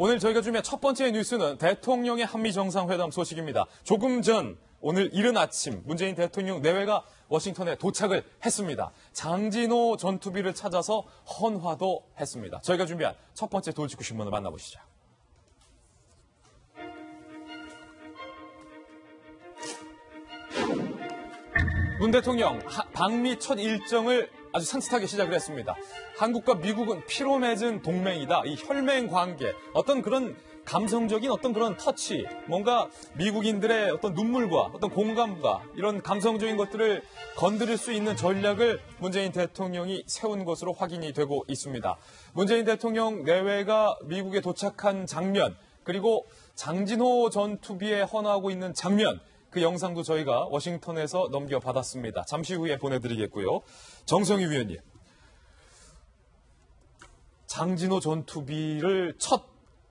오늘 저희가 준비한 첫 번째 뉴스는 대통령의 한미정상회담 소식입니다. 조금 전 오늘 이른 아침 문재인 대통령 내외가 워싱턴에 도착을 했습니다. 장진호 전투비를 찾아서 헌화도 했습니다. 저희가 준비한 첫 번째 돌직구 신문을 만나보시죠. 문 대통령 방미 첫 일정을 아주 산뜻하게 시작을 했습니다. 한국과 미국은 피로 맺은 동맹이다. 이 혈맹 관계, 어떤 그런 감성적인 어떤 그런 터치, 뭔가 미국인들의 어떤 눈물과 어떤 공감과 이런 감성적인 것들을 건드릴 수 있는 전략을 문재인 대통령이 세운 것으로 확인이 되고 있습니다. 문재인 대통령 내외가 미국에 도착한 장면, 그리고 장진호 전투비에 헌화하고 있는 장면, 그 영상도 저희가 워싱턴에서 넘겨받았습니다. 잠시 후에 보내드리겠고요. 정성희 위원님, 장진호 전투비를 첫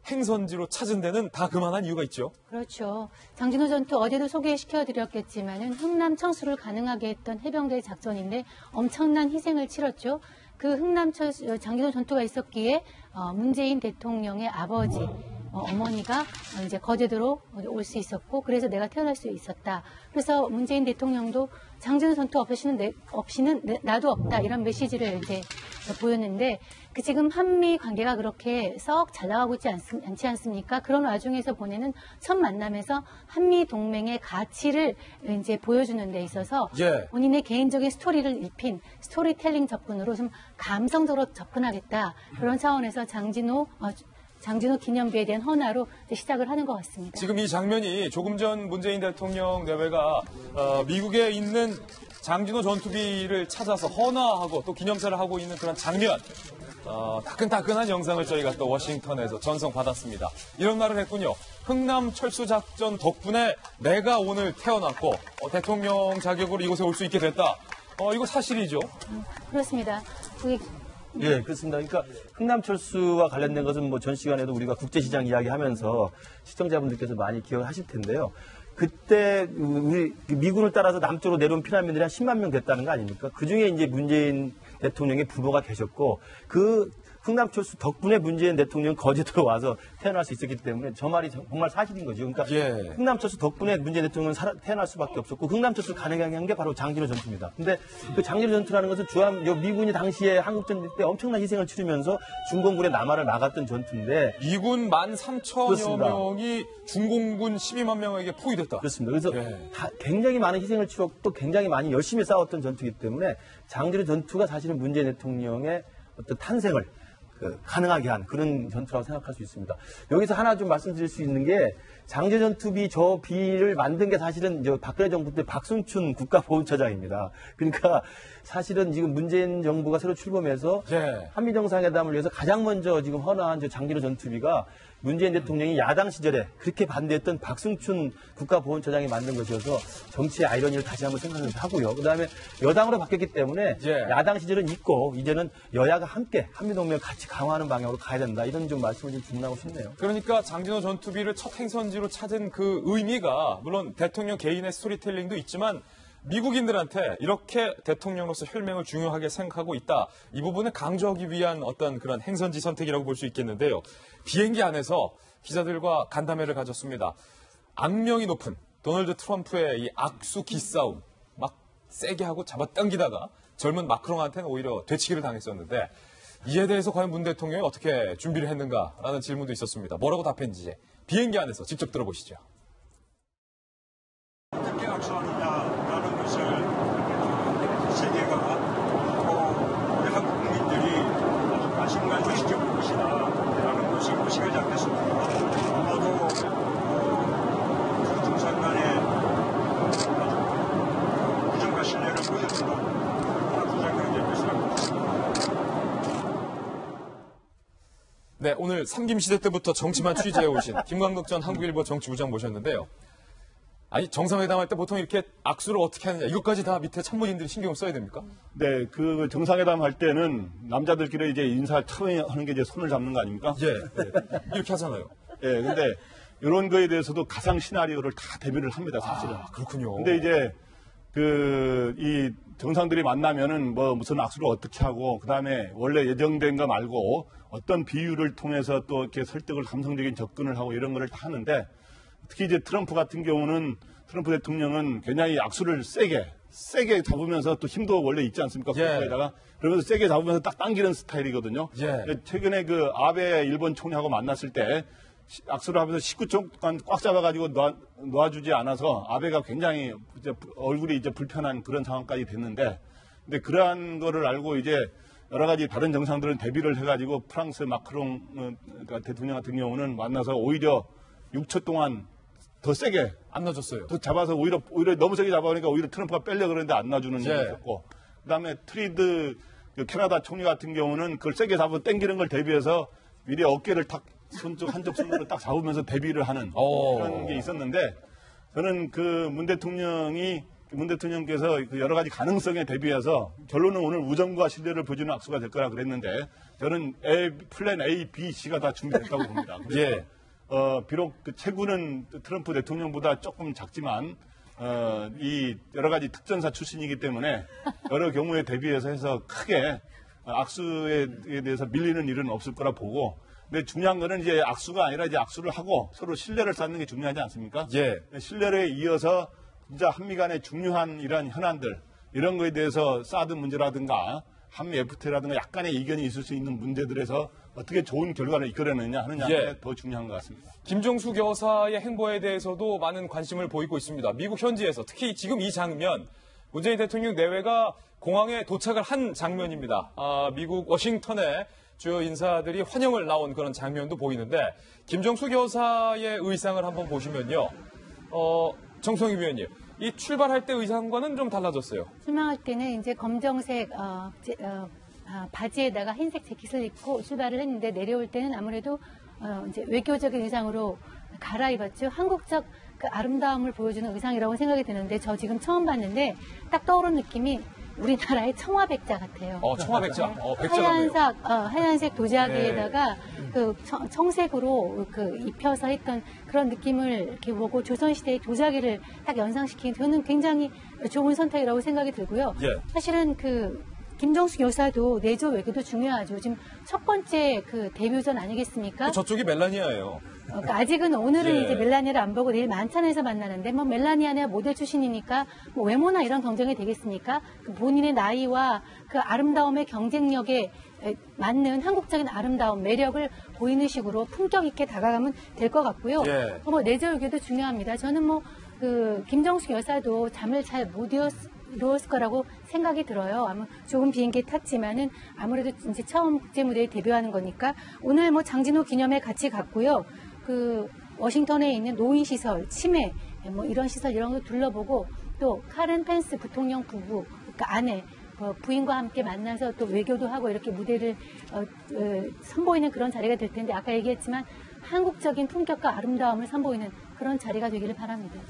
행선지로 찾은 데는 다 그만한 이유가 있죠? 그렇죠. 장진호 전투 어제도 소개시켜드렸겠지만은 흥남 청수를 가능하게 했던 해병대의 작전인데 엄청난 희생을 치렀죠. 그 흥남 장진호 전투가 있었기에 문재인 대통령의 아버지, 어머니가 이제 거제도로 올 수 있었고, 그래서 내가 태어날 수 있었다. 그래서 문재인 대통령도 장진호 전투 없이는 나도 없다, 이런 메시지를 이제 보였는데, 지금 한미 관계가 그렇게 썩 잘 나가고 있지 않지 않습니까? 그런 와중에서 보내는 첫 만남에서 한미 동맹의 가치를 이제 보여주는 데 있어서 본인의 개인적인 스토리를 입힌 스토리텔링 접근으로 좀 감성적으로 접근하겠다, 그런 차원에서 장진호 기념비에 대한 헌화로 시작을 하는 것 같습니다. 지금 이 장면이 조금 전 문재인 대통령 내외가 미국에 있는 장진호 전투비를 찾아서 헌화하고 또 기념사를 하고 있는 그런 장면, 따끈따끈한 영상을 저희가 또 워싱턴에서 전송받았습니다. 이런 말을 했군요. 흥남 철수작전 덕분에 내가 오늘 태어났고 대통령 자격으로 이곳에 올 수 있게 됐다. 이거 사실이죠? 그렇습니다. 예, 그렇습니다. 그러니까 흥남철수와 관련된 것은 뭐 전 시간에도 우리가 국제시장 이야기하면서 시청자분들께서 많이 기억하실 텐데요. 그때 우리 미군을 따라서 남쪽으로 내려온 피난민들이 한 10만 명 됐다는 거 아닙니까? 그 중에 이제 문재인 대통령의 부모가 계셨고, 그 흥남철수 덕분에 문재인 대통령 거제도로 와서 태어날 수 있었기 때문에 저 말이 정말 사실인 거죠. 그러니까 흥남철수 덕분에 문재인 대통령은 태어날 수밖에 없었고, 흥남철수 가능하게 한 게 바로 장진호 전투입니다. 근데 그 장진호 전투라는 것은 미군이 당시에 한국전 때 엄청난 희생을 치르면서 중공군의 남하를 막았던 전투인데, 미군 13,000여 명이 중공군 12만 명에게 포위됐다. 그렇습니다. 그래서 굉장히 많은 희생을 치렀고 또 굉장히 많이 열심히 싸웠던 전투이기 때문에 장진호 전투가 사실은 문재인 대통령의 어떤 탄생을 가능하게 한 그런 전투라고 생각할 수 있습니다. 여기서 하나 좀 말씀드릴 수 있는 게, 장진호 전투비 저 비를 만든 게 사실은 박근혜 정부 때 박순춘 국가보훈처장입니다. 그러니까 사실은 지금 문재인 정부가 새로 출범해서 한미정상회담을 위해서 가장 먼저 지금 헌화한 저 장진호 전투비가 문재인 대통령이 야당 시절에 그렇게 반대했던 박승춘 국가보훈처장이 만든 것이어서 정치의 아이러니를 다시 한번 생각을 하고요. 그다음에 여당으로 바뀌었기 때문에 야당 시절은 있고 이제는 여야가 함께 한미동맹을 같이 강화하는 방향으로 가야 된다, 이런 좀 말씀을 좀 주문하고 싶네요. 그러니까 장진호 전투비를 첫 행선지로 찾은 그 의미가 물론 대통령 개인의 스토리텔링도 있지만 미국인들한테 이렇게 대통령으로서 혈맹을 중요하게 생각하고 있다, 이 부분을 강조하기 위한 어떤 그런 행선지 선택이라고 볼 수 있겠는데요. 비행기 안에서 기자들과 간담회를 가졌습니다. 악명이 높은 도널드 트럼프의 이 악수 기싸움 막 세게 하고 잡아당기다가 젊은 마크롱한테는 오히려 되치기를 당했었는데, 이에 대해서 과연 문 대통령이 어떻게 준비를 했는가라는 질문도 있었습니다. 뭐라고 답했는지 비행기 안에서 직접 들어보시죠. 어떻게 악수하느냐라는 것을 세계가 또 우리 한국 국민들이 아주 관심 가지고 지켜볼 것이다라는 것이 무시하지 않겠습니다. 모두 두 정상 간의 우정과 신뢰를 보여준다, 부장관이 될 것이라고 믿습니다. 네, 오늘 삼김시대 때부터 정치만 취재해 오신 김광덕 전 한국일보 정치부장 모셨는데요. 아니, 정상회담할 때 보통 이렇게 악수를 어떻게 하느냐, 이것까지 다 밑에 참모진들이 신경을 써야 됩니까? 네, 그 정상회담 할 때는 남자들끼리 이제 인사 처음에 하는 게 이제 손을 잡는 거 아닙니까? 이렇게 하잖아요. 근데 이런 거에 대해서도 가상 시나리오를 다 대비를 합니다, 사실은. 그렇군요. 근데 이제 이 정상들이 만나면은 뭐 무슨 악수를 어떻게 하고 그다음에 원래 예정된 거 말고 어떤 비유를 통해서 또 이렇게 설득을 감성적인 접근을 하고 이런 거를 다 하는데 특히 이제 트럼프 같은 경우는 트럼프 대통령은 굉장히 악수를 세게 잡으면서 또 힘도 원래 있지 않습니까? 국가에다가 그러면서 세게 잡으면서 딱 당기는 스타일이거든요. 최근에 그 아베 일본 총리하고 만났을 때 악수를 하면서 19초 동안 꽉 잡아가지고 놓아주지 않아서 아베가 굉장히 이제 얼굴이 이제 불편한 그런 상황까지 됐는데, 근데 그러한 거를 알고 이제 여러 가지 다른 정상들은 대비를 해가지고 프랑스 마크롱 대통령 같은 경우는 만나서 오히려 6초 동안 더 세게 안 놔줬어요. 더 잡아서 오히려 너무 세게 잡아보니까 오히려 트럼프가 빼려 그러는데 안 놔주는 일이 있었고, 그다음에 트리드 캐나다 총리 같은 경우는 그걸 세게 잡아 당기는 걸 대비해서 미리 어깨를 탁 한쪽 손으로 딱 잡으면서 대비를 하는 그런 게 있었는데, 저는 그 문 대통령께서 그 여러 가지 가능성에 대비해서 결론은 오늘 우정과 신뢰를 보여주는 악수가 될 거라 그랬는데, 저는 플랜 A, B, C가 다 준비됐다고 봅니다. 비록 그 체구는 트럼프 대통령보다 조금 작지만 이 여러 가지 특전사 출신이기 때문에 여러 경우에 대비해서 해서 크게 악수에 대해서 밀리는 일은 없을 거라 보고, 근데 중요한 거는 이제 악수가 아니라 이제 악수를 하고 서로 신뢰를 쌓는 게 중요하지 않습니까? 신뢰에 이어서 진짜 한미 간의 중요한 이러한 현안들, 이런 거에 대해서 사드 문제라든가 한미 FTA라든가 약간의 이견이 있을 수 있는 문제들에서 어떻게 좋은 결과를 이끌어내느냐 하느냐가 더 중요한 것 같습니다. 김정숙 여사의 행보에 대해서도 많은 관심을 보이고 있습니다. 미국 현지에서 특히 지금 이 장면, 문재인 대통령 내외가 공항에 도착을 한 장면입니다. 미국 워싱턴에 주요 인사들이 환영을 나온 그런 장면도 보이는데, 김정숙 여사의 의상을 한번 보시면요. 정성희 위원님, 이 출발할 때 의상과는 좀 달라졌어요. 출발할 때는 이제 검정색 바지에다가 흰색 재킷을 입고 출발을 했는데, 내려올 때는 아무래도 이제 외교적인 의상으로 갈아입었죠. 한국적 그 아름다움을 보여주는 의상이라고 생각이 드는데, 저 지금 처음 봤는데 딱 떠오른 느낌이 우리나라의 청화백자 같아요. 청화백자. 백자 하얀색 도자기에다가 그 청색으로 그 입혀서 했던 그런 느낌을 이렇게 보고 조선시대의 도자기를 딱 연상시킨, 저는 굉장히 좋은 선택이라고 생각이 들고요. 사실은 그 김정숙 여사도 내조 외교도 중요하죠. 지금 첫 번째 그 데뷔전 아니겠습니까? 저쪽이 멜라니아예요. 그러니까 아직은 오늘은 이제 멜라니아를 안 보고 내일 만찬에서 만나는데, 뭐 멜라니아는 모델 출신이니까 뭐 외모나 이런 경쟁이 되겠습니까? 그 본인의 나이와 그 아름다움의 경쟁력에 맞는 한국적인 아름다움, 매력을 보이는 식으로 품격 있게 다가가면 될 것 같고요. 뭐 내조 외교도 중요합니다. 저는 뭐 그 김정숙 여사도 잠을 잘 못 이루었을 거라고 생각이 들어요. 아마 좋은 비행기에 탔지만은 아무래도 이제 처음 국제 무대에 데뷔하는 거니까 오늘 뭐 장진호 기념회 같이 갔고요. 그 워싱턴에 있는 노인 시설, 치매 뭐 이런 시설 이런 거 둘러보고, 또 카렌 펜스 부통령 부부, 그러니까 아내 부인과 함께 만나서 또 외교도 하고 이렇게 무대를 선보이는 그런 자리가 될 텐데, 아까 얘기했지만 한국적인 품격과 아름다움을 선보이는 그런 자리가 되기를 바랍니다.